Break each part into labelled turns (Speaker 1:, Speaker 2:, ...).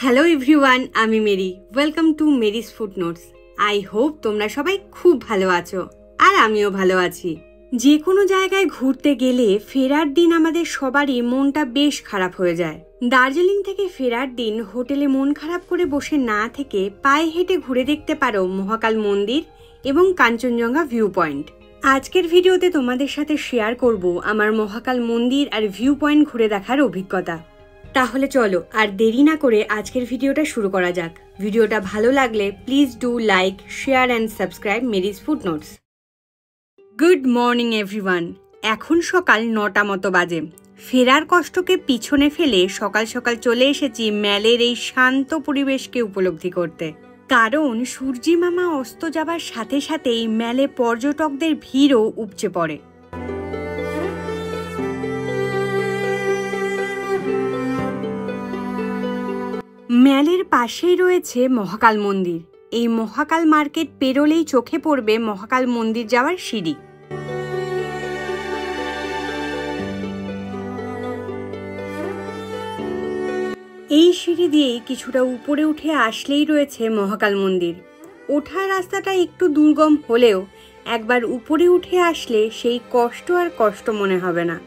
Speaker 1: Hello everyone, আমি Mary. Welcome to Mary's food notes. I hope তোমরা সবাই খুব ভালো আছো, আর আমিও ভালো আছি। যে কোনো জায়গায় ঘুরতে গেলে ফেরার দিন আমাদের সবারই মনটা বেশ খারাপ হয়ে যায়। দার্জিলিং থেকে ফেরার দিন হোটেলে মন খারাপ করে বসে না থেকে পায়ে হেঁটে ঘুরে দেখতে পারো মহাকাল মন্দির এবং কাঞ্চনজঙ্ঘা ভিউ পয়েন্ট। আজকের ভিডিওতে তোমাদের সাথে শেয়ার করব আমার মহাকাল মন্দির আর ভিউ পয়েন্ট ঘুরে দেখার অভিজ্ঞতা। তাহলে চলো আর দেরি না করে আজকের ভিডিওটা শুরু করা যাক। ভিডিওটা ভালো লাগলে please do like, share and subscribe Mary's food notes. Good morning everyone. এখন সকাল 9টা মতো বাজে। ফেরার কষ্টকে পিছনে ফেলে সকাল সকাল চলে এসেছি ম্যালের এই শান্ত পরিবেশকে উপলব্ধি করতে। কারণ সূর্যি মামা অস্ত যাবার সাথে সাথেই ম্যালে পর্যটকদের ভিড়ও উপচে পড়ে। ম্যালের পাশেই রয়েছে মহাকাল মন্দির। এই মহাকাল মার্কেট পেরোলেই চোখে পড়বে মহাকাল মন্দির যাওয়ার সিঁড়ি। এই সিঁড়ি দিয়েই কিছুটা উপরে উঠে আসলেই রয়েছে মহাকাল মন্দির। ওঠার রাস্তাটা একটু দুর্গম হলেও একবার উপরে উঠে আসলে সেই কষ্ট আর কষ্ট মনে হবে না।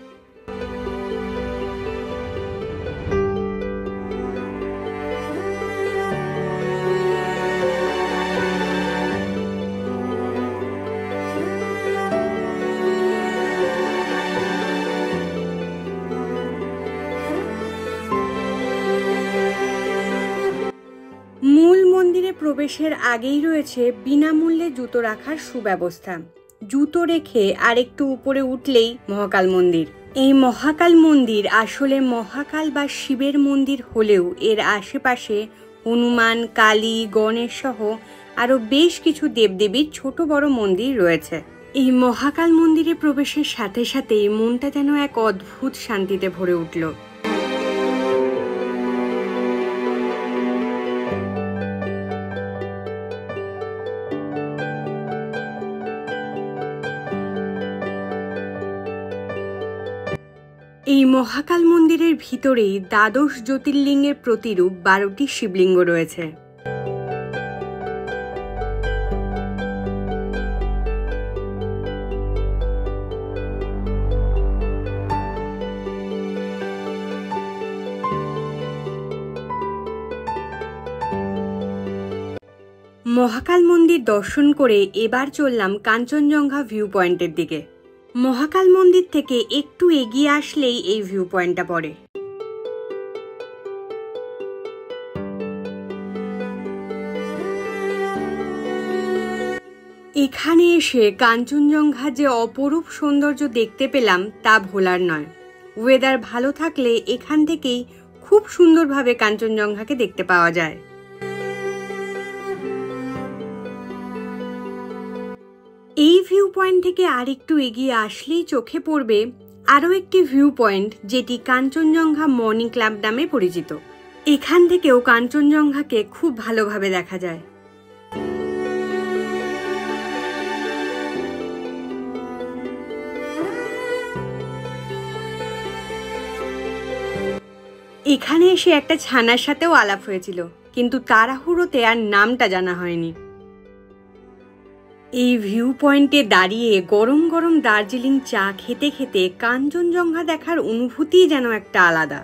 Speaker 1: মূল মন্দিরে প্রবেশের আগেই রয়েছে বিনামূল্যে জুতো রাখার সুব্যবস্থা। জুতো রেখে আরেকটু উপরে উঠলেই মহাকাল মন্দির। এই মহাকাল মন্দির আসলে মহাকাল বা শিবের মন্দির হলেও এর আশেপাশে হনুমান, কালী, গণেশ সহ আরও বেশ কিছু দেবদেবীর ছোট বড় মন্দির রয়েছে। এই মহাকাল মন্দিরে প্রবেশের সাথে সাথেই মনটা যেন এক অদ্ভুত শান্তিতে ভরে উঠল। এই মহাকাল মন্দিরের ভিতরেই দ্বাদশ জ্যোতির্লিঙ্গের প্রতিরূপ 12টি শিবলিঙ্গ রয়েছে। মহাকাল মন্দির দর্শন করে এবার চললাম কাঞ্চনজঙ্ঘা ভিউ পয়েন্টের দিকে। মহাকাল মন্দির থেকে একটু এগিয়ে আসলেই এই ভিউ পয়েন্টটা পড়ে। এখানে এসে কাঞ্চনজঙ্ঘা যে অপরূপ সৌন্দর্য দেখতে পেলাম তা ভোলার নয়। ওয়েদার ভালো থাকলে এখান থেকেই খুব সুন্দরভাবে কাঞ্চনজঙ্ঘাকে দেখতে পাওয়া যায়। এই ভিউ পয়েন্ট থেকে আরেকটু এগিয়ে আসলেই চোখে পড়বে আরও একটি ভিউ পয়েন্ট, যেটি কাঞ্চনজঙ্ঘা মর্নিং ক্লাব নামে পরিচিত। এখান থেকেও কাঞ্চনজঙ্ঘাকে খুব ভালোভাবে দেখা যায়। এখানে এসে একটা ছানার সাথেও আলাপ হয়েছিল, কিন্তু তাড়াহুড়োতে আর নামটা জানা হয়নি। এই ভিউ পয়েন্টে দাঁড়িয়ে গরম গরম দার্জিলিং চা খেতে খেতে কাঞ্চনজঙ্ঘা দেখার অনুভূতিই যেন একটা আলাদা।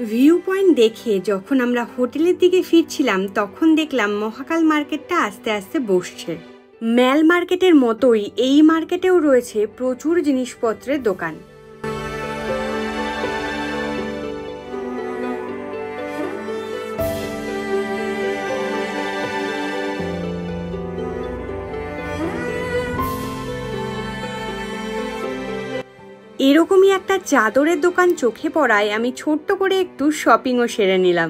Speaker 1: ভিউ পয়েন্ট দেখে যখন আমরা হোটেলের দিকে ফিরছিলাম তখন দেখলাম মহাকাল মার্কেটটা আস্তে আস্তে বসছে। ম্যাল মার্কেটের মতোই এই মার্কেটেও রয়েছে প্রচুর জিনিসপত্রের দোকান। এরকমই একটা চাদরের দোকান চোখে পড়ায় আমি ছোট্ট করে একটু শপিংও সেরে নিলাম।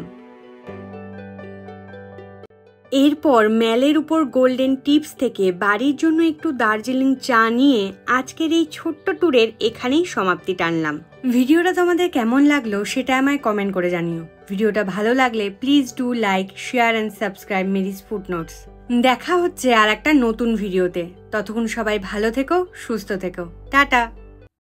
Speaker 1: এরপর ম্যালের উপর গোল্ডেন টিপস থেকে বাড়ির জন্য একটু দার্জিলিং চা নিয়ে আজকের এই ছোট্ট ট্যুরের এখানেই সমাপ্তি টানলাম। ভিডিওটা তোমাদের কেমন লাগলো সেটা আমায় কমেন্ট করে জানিও। ভিডিওটা ভালো লাগলে please do like, share and subscribe Mary's food notes. দেখা হচ্ছে আর একটা নতুন ভিডিওতে। ততক্ষণ সবাই ভালো থেকো, সুস্থ থেকো। টাটা।